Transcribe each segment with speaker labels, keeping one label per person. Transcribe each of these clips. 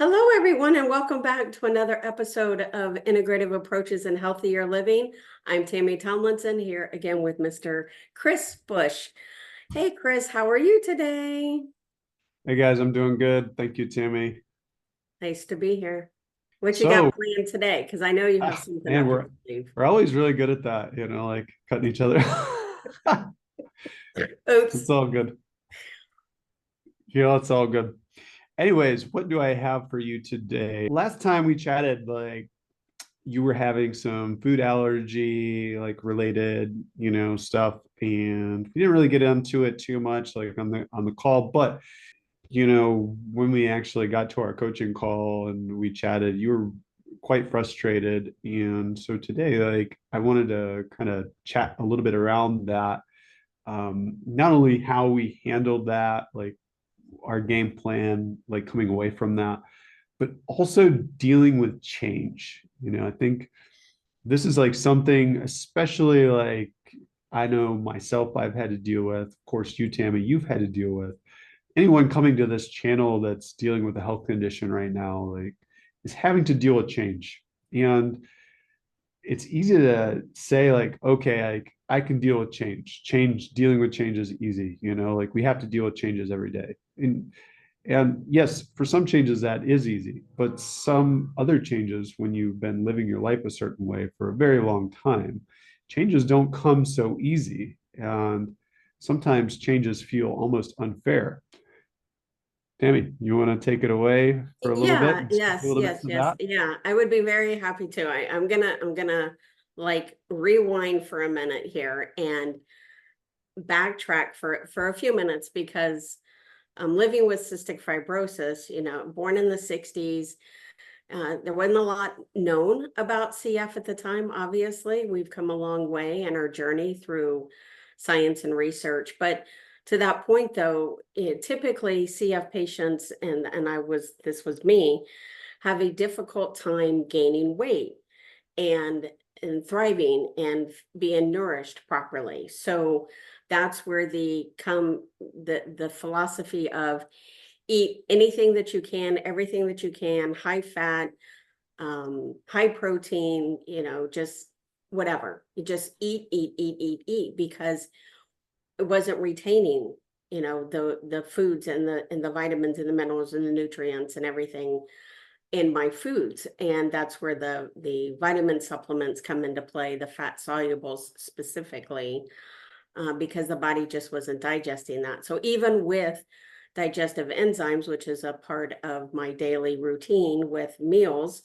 Speaker 1: Hello, everyone, and welcome back to another episode of Integrative Approaches in Healthier Living. I'm Tami Tomlinson here again with Mr. Chris Bush. Hey, Chris, how are you today?
Speaker 2: Hey guys, I'm doing good. Thank you, Tami.
Speaker 1: Nice to be here. What you got
Speaker 2: So,
Speaker 1: planned today? Because I know you have something
Speaker 2: man,
Speaker 1: up
Speaker 2: we're
Speaker 1: your sleeve.
Speaker 2: we're always really good at that, like cutting each other.
Speaker 1: Oops.
Speaker 2: It's all good. It's all good. Anyways, what do I have for you today? Last time we chatted, you were having some food allergy, related, stuff, and we didn't really get into it too much, like on the call. But when we actually got to our coaching call and we chatted, you were quite frustrated. And so today, I wanted to kind of chat a little bit around that. Not only how we handled that, like our game plan, like coming away from that, but also dealing with change. I think this is like something, especially like I know myself, I've had to deal with. Of course, you, Tami, you've had to deal with. Anyone coming to this channel that's dealing with a health condition right now, is having to deal with change. And it's easy to say, like, okay, I can deal with change, dealing with change is easy, like we have to deal with changes every day. And yes, for some changes that is easy, but some other changes, when you've been living your life a certain way for a very long time, changes don't come so easy. And sometimes changes feel almost unfair. Tami, you want to take it away for a little bit
Speaker 1: Yeah,
Speaker 2: and speak a
Speaker 1: yes,
Speaker 2: little bit
Speaker 1: yes,
Speaker 2: to
Speaker 1: yes.
Speaker 2: that?
Speaker 1: Yeah, I would be very happy to. I'm gonna like rewind for a minute here and backtrack for a few minutes because I'm living with cystic fibrosis, born in the 60s. There wasn't a lot known about CF at the time, obviously. We've come a long way in our journey through science and research. But to that point, though, typically CF patients, and this was me, have a difficult time gaining weight and thriving and being nourished properly. So that's where the philosophy of eat anything that you can, everything that you can, high fat, high protein, just whatever. You just eat, because it wasn't retaining, the foods and the vitamins and the minerals and the nutrients and everything in my foods. And that's where the vitamin supplements come into play, the fat solubles specifically, because the body just wasn't digesting that. So even with digestive enzymes, which is a part of my daily routine with meals,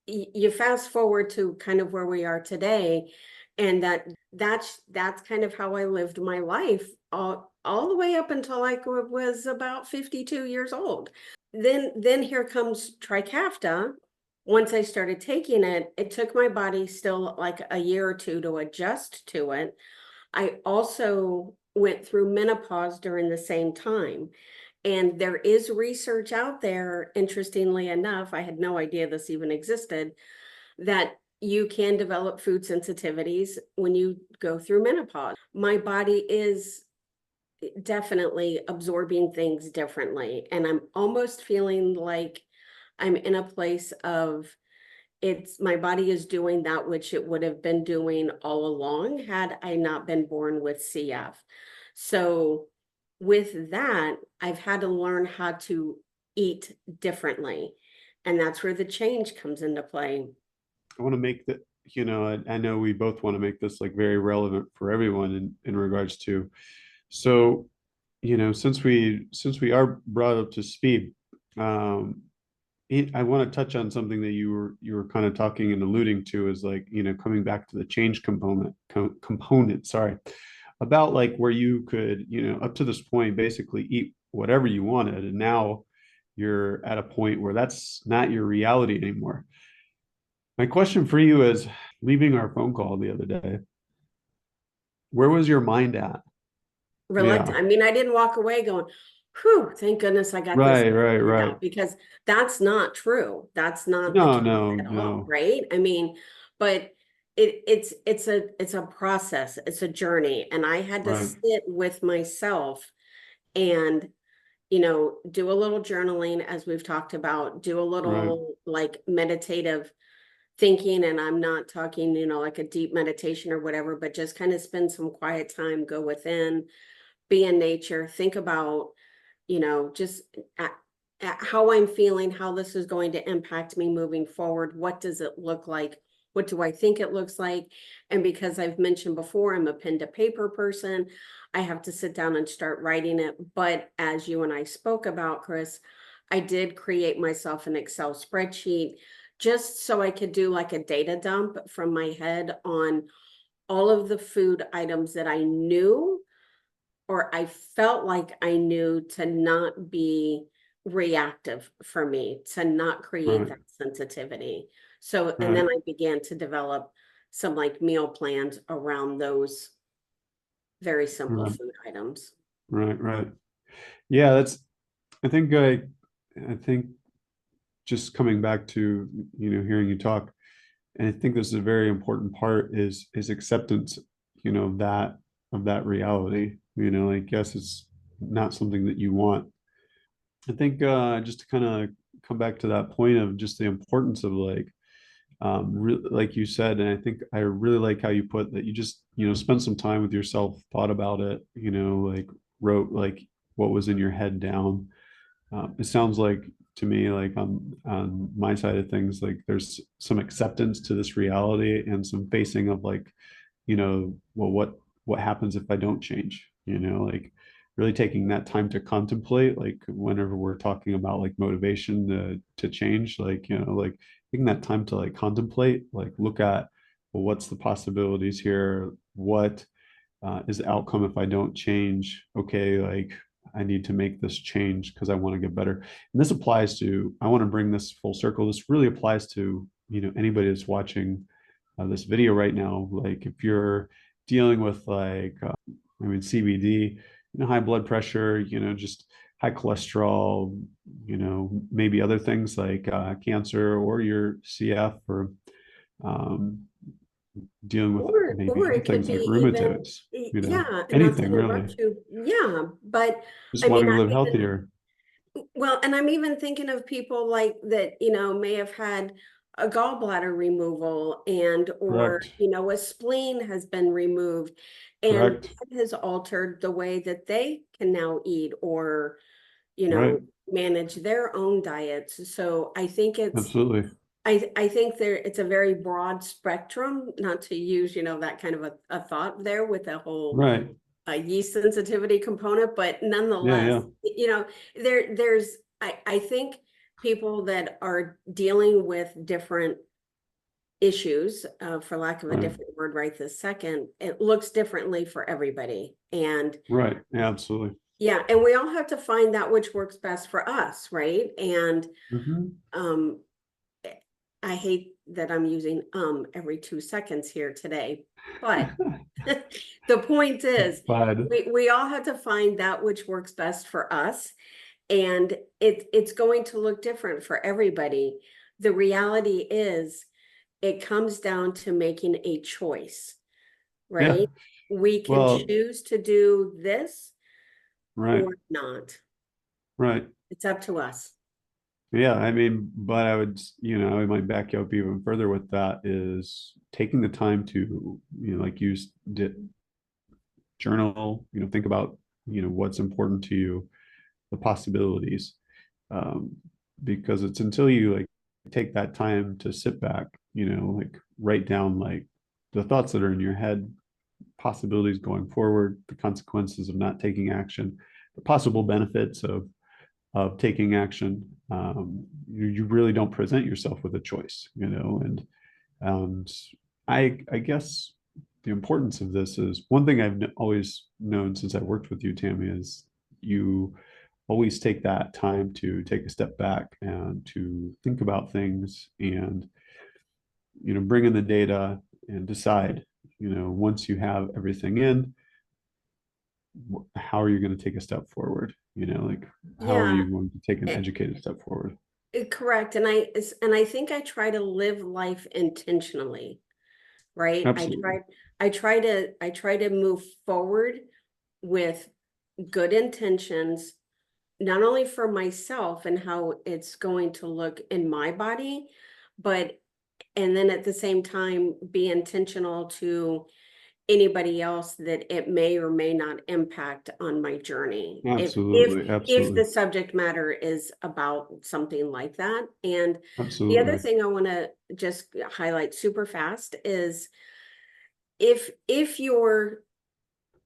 Speaker 1: you fast forward to kind of where we are today, and that's kind of how I lived my life all the way up until I was about 52 years old. Then here comes Trikafta. Once I started taking it, it took my body still like a year or two to adjust to it. I also went through menopause during the same time. And there is research out there, interestingly enough, I had no idea this even existed, that you can develop food sensitivities when you go through menopause. My body is definitely absorbing things differently. And I'm almost feeling like I'm in a place of my body is doing that which it would have been doing all along had I not been born with CF. So with that, I've had to learn how to eat differently. And that's where the change comes into play.
Speaker 2: I want to make that, I know we both want to make this like very relevant for everyone in regards to, so, since we are brought up to speed, um, I want to touch on something that you were kind of talking and alluding to, is like, coming back to the change component, sorry, about like where you could, up to this point, basically eat whatever you wanted. And now you're at a point where that's not your reality anymore. My question for you is, leaving our phone call the other day, where was your mind at?
Speaker 1: Reluctant.
Speaker 2: Yeah.
Speaker 1: I mean, I didn't walk away going, whew, thank goodness I got this
Speaker 2: Right, right,
Speaker 1: figured
Speaker 2: right.
Speaker 1: out, because that's not true. That's not the
Speaker 2: No,
Speaker 1: case
Speaker 2: no,
Speaker 1: at all,
Speaker 2: no.
Speaker 1: right? I mean, but it's a process, it's a journey. And I had to
Speaker 2: Right.
Speaker 1: sit with myself and do a little journaling, as we've talked about, do a
Speaker 2: Right.
Speaker 1: little like meditative thinking. And I'm not talking, like a deep meditation or whatever, but just kind of spend some quiet time, go within, be in nature, think about, just at how I'm feeling, how this is going to impact me moving forward. What does it look like? What do I think it looks like? And because I've mentioned before, I'm a pen to paper person, I have to sit down and start writing it. But as you and I spoke about, Chris, I did create myself an Excel spreadsheet just so I could do like a data dump from my head on all of the food items that I knew, or I felt like I knew, to not be reactive for me, to not create
Speaker 2: Right.
Speaker 1: that sensitivity. So, and
Speaker 2: Right.
Speaker 1: then I began to develop some like meal plans around those very simple
Speaker 2: Right.
Speaker 1: food items.
Speaker 2: Right. Right. Yeah, I think I think just coming back to, hearing you talk, and I think this is a very important part is acceptance, that of that reality. Like, yes, it's not something that you want. I think just to kind of come back to that point of just the importance of like, like you said, and I think I really like how you put that, you just, spent some time with yourself, thought about it, like wrote like what was in your head down. It sounds like to me, like on my side of things, like there's some acceptance to this reality and some facing of like, well, what happens if I don't change? Like really taking that time to contemplate, like whenever we're talking about like motivation to change, like, like taking that time to like contemplate, like look at, well, what's the possibilities here? What is the outcome if I don't change? Okay, like I need to make this change because I want to get better. And this applies to, I want to bring this full circle. This really applies to, anybody that's watching this video right now. Like if you're dealing with like, CBD, high blood pressure, just high cholesterol, maybe other things like cancer or your CF, or um, dealing with maybe
Speaker 1: Or
Speaker 2: other
Speaker 1: it could
Speaker 2: things like
Speaker 1: be even,
Speaker 2: rheumatoids,
Speaker 1: yeah, and not to
Speaker 2: anything really.
Speaker 1: interrupt you. Yeah, but
Speaker 2: Just
Speaker 1: I mean,
Speaker 2: wanting to live
Speaker 1: I'm even,
Speaker 2: healthier.
Speaker 1: well, and I'm even thinking of people like that, may have had a gallbladder removal, and or
Speaker 2: Correct.
Speaker 1: a spleen has been removed, and
Speaker 2: Correct.
Speaker 1: that has altered the way that they can now eat, or you
Speaker 2: Right.
Speaker 1: know manage their own diets. So I think
Speaker 2: Absolutely.
Speaker 1: I think it's a very broad spectrum, not to use that kind of a thought there with the whole
Speaker 2: Right.
Speaker 1: yeast sensitivity component, but
Speaker 2: Yeah.
Speaker 1: nonetheless,
Speaker 2: Yeah.
Speaker 1: there's I think people that are dealing with different issues, for lack of a
Speaker 2: Right.
Speaker 1: different word right this second, it looks differently for everybody. And
Speaker 2: Right. Yeah, absolutely.
Speaker 1: yeah, and we all have to find that which works best for us, right? And
Speaker 2: Hmm.
Speaker 1: um I hate that I'm using every 2 seconds here today, but the point is,
Speaker 2: But
Speaker 1: we all have to find that which works best for us, and it's going to look different for everybody. The reality is, it comes down to making a choice,
Speaker 2: yeah.
Speaker 1: right? We can
Speaker 2: Well,
Speaker 1: choose to do this
Speaker 2: right.
Speaker 1: or not.
Speaker 2: Right.
Speaker 1: It's up to us.
Speaker 2: Yeah. But I would, I might back you up even further with that is taking the time to, like you did, journal, think about, what's important to you, the possibilities. Um, because it's until you like take that time to sit back, like write down like the thoughts that are in your head, possibilities going forward, the consequences of not taking action, the possible benefits of taking action. You really don't present yourself with a choice, and I guess the importance of this is one thing I've always known since I worked with you, Tammy, is you always take that time to take a step back and to think about things and bring in the data and decide, once you have everything in, how are you going to take a step forward, like how are
Speaker 1: Yeah,
Speaker 2: you going to take an
Speaker 1: eh,
Speaker 2: educated step forward.
Speaker 1: correct. And I think I try to live life intentionally, right?
Speaker 2: Absolutely.
Speaker 1: I try to move forward with good intentions, not only for myself and how it's going to look in my body, but and then at the same time be intentional to anybody else that it may or may not impact on my journey.
Speaker 2: Absolutely,
Speaker 1: If
Speaker 2: absolutely,
Speaker 1: the subject matter is about something like that. And the other
Speaker 2: absolutely.
Speaker 1: thing I want to just highlight super fast is if you're,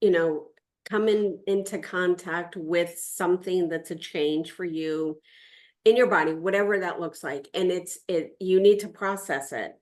Speaker 1: you know, coming into contact with something that's a change for you in your body, whatever that looks like, and you need to process it.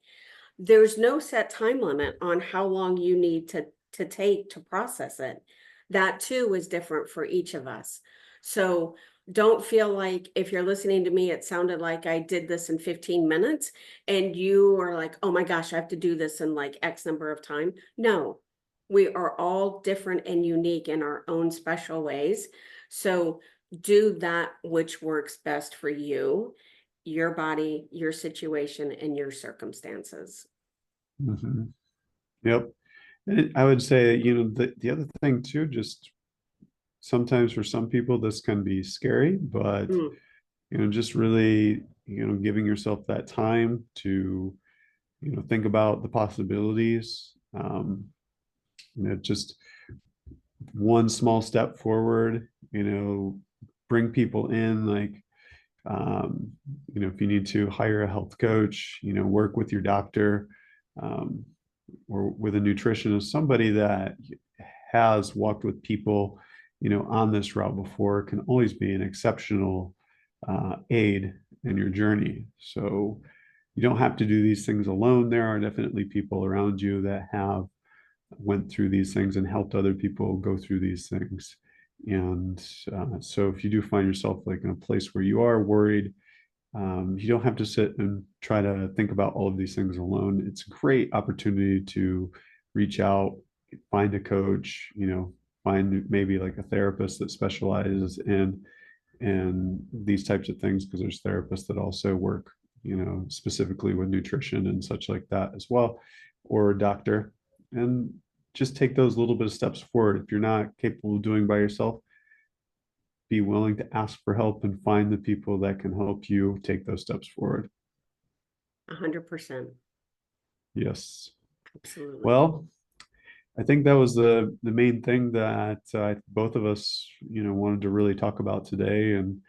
Speaker 1: There's no set time limit on how long you need to take to process it. That too is different for each of us. So don't feel like if you're listening to me, it sounded like I did this in 15 minutes and you are like, oh my gosh, I have to do this in like X number of time. No, we are all different and unique in our own special ways. So do that which works best for you, your body, your situation, and your circumstances.
Speaker 2: Mhm. Yep. I would say, the other thing too, just sometimes for some people this can be scary, but
Speaker 1: Mm,
Speaker 2: just really, giving yourself that time to, think about the possibilities. Just one small step forward, bring people in, like, if you need to hire a health coach, work with your doctor, um, or with a nutritionist, somebody that has walked with people, on this route before, can always be an exceptional aid in your journey. So you don't have to do these things alone. There are definitely people around you that have went through these things and helped other people go through these things. And so if you do find yourself like in a place where you are worried, you don't have to sit and try to think about all of these things alone. It's a great opportunity to reach out, find a coach, find maybe like a therapist that specializes in these types of things, because there's therapists that also work, specifically with nutrition and such like that as well, or a doctor. And just take those little bit of steps forward. If you're not capable of doing by yourself, be willing to ask for help and find the people that can help you take those steps forward.
Speaker 1: 100%.
Speaker 2: Yes.
Speaker 1: Absolutely.
Speaker 2: Well, I think that was the main thing that both of us, wanted to really talk about today, and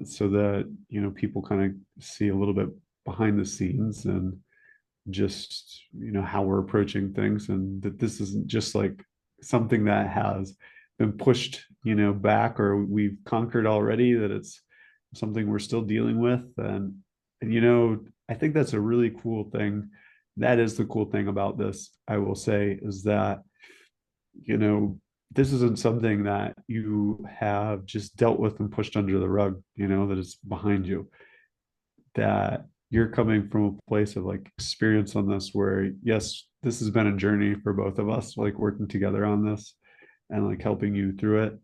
Speaker 2: so that people kind of see a little bit behind the scenes, and just how we're approaching things, and that this isn't just like something that has been pushed back or we've conquered already, that it's something we're still dealing with. And I think that's a really cool thing. That is the cool thing about this, I will say, is that you know this isn't something that you have just dealt with and pushed under the rug, that is behind you, that you're coming from a place of like experience on this, where yes, this has been a journey for both of us, like working together on this and like helping you through it.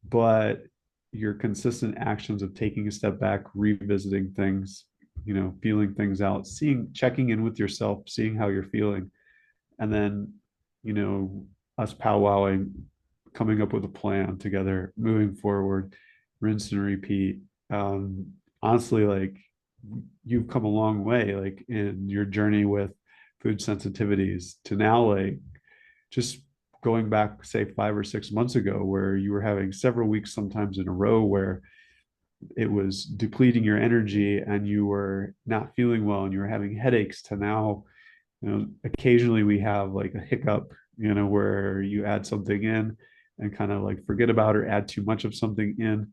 Speaker 2: But your consistent actions of taking a step back, revisiting things, feeling things out, checking in with yourself, seeing how you're feeling, and then you know us powwowing, coming up with a plan together, moving forward, rinse and repeat. Honestly, like, you've come a long way, like in your journey with food sensitivities, to now like just going back, say 5 or 6 months ago, where you were having several weeks sometimes in a row where it was depleting your energy and you were not feeling well and you were having headaches, to now occasionally we have like a hiccup, where you add something in and kind of like forget about or add too much of something in,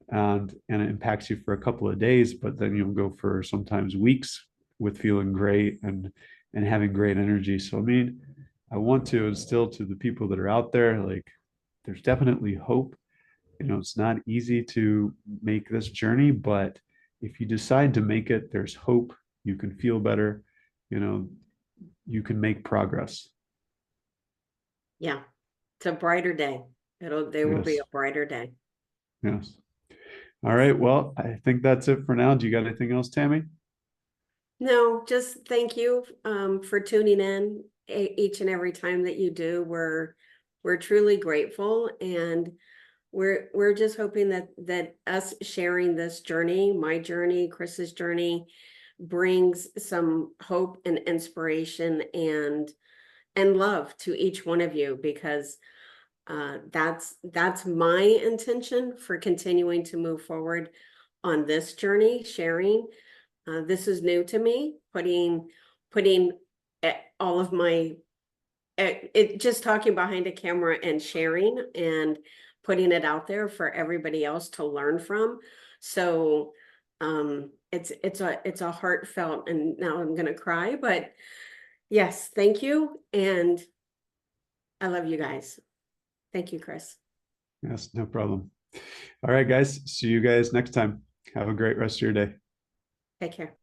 Speaker 2: and it impacts you for a couple of days, but then you'll go for sometimes weeks with feeling great and having great energy. So I mean, I want to instill to the people that are out there, like, there's definitely hope. It's not easy to make this journey, but if you decide to make it, there's hope. You can feel better. you know you can make progress.
Speaker 1: Yeah. It's a brighter day. There will be
Speaker 2: Yes.
Speaker 1: a brighter day.
Speaker 2: Yes. All right. Well, I think that's it for now. Do you got anything else, Tammy?
Speaker 1: No, just thank you for tuning in each and every time that you do. We're truly grateful, and we're just hoping that us sharing this journey, my journey, Chris's journey, brings some hope and inspiration and love to each one of you, because that's my intention for continuing to move forward on this journey, sharing. This is new to me, putting all of my it just talking behind a camera and sharing and putting it out there for everybody else to learn from. So it's a heartfelt, and now I'm gonna cry, but yes, thank you, and I love you guys. Thank you, Chris.
Speaker 2: Yes, no problem. All right, guys. See you guys next time. Have a great rest of your day.
Speaker 1: Take care.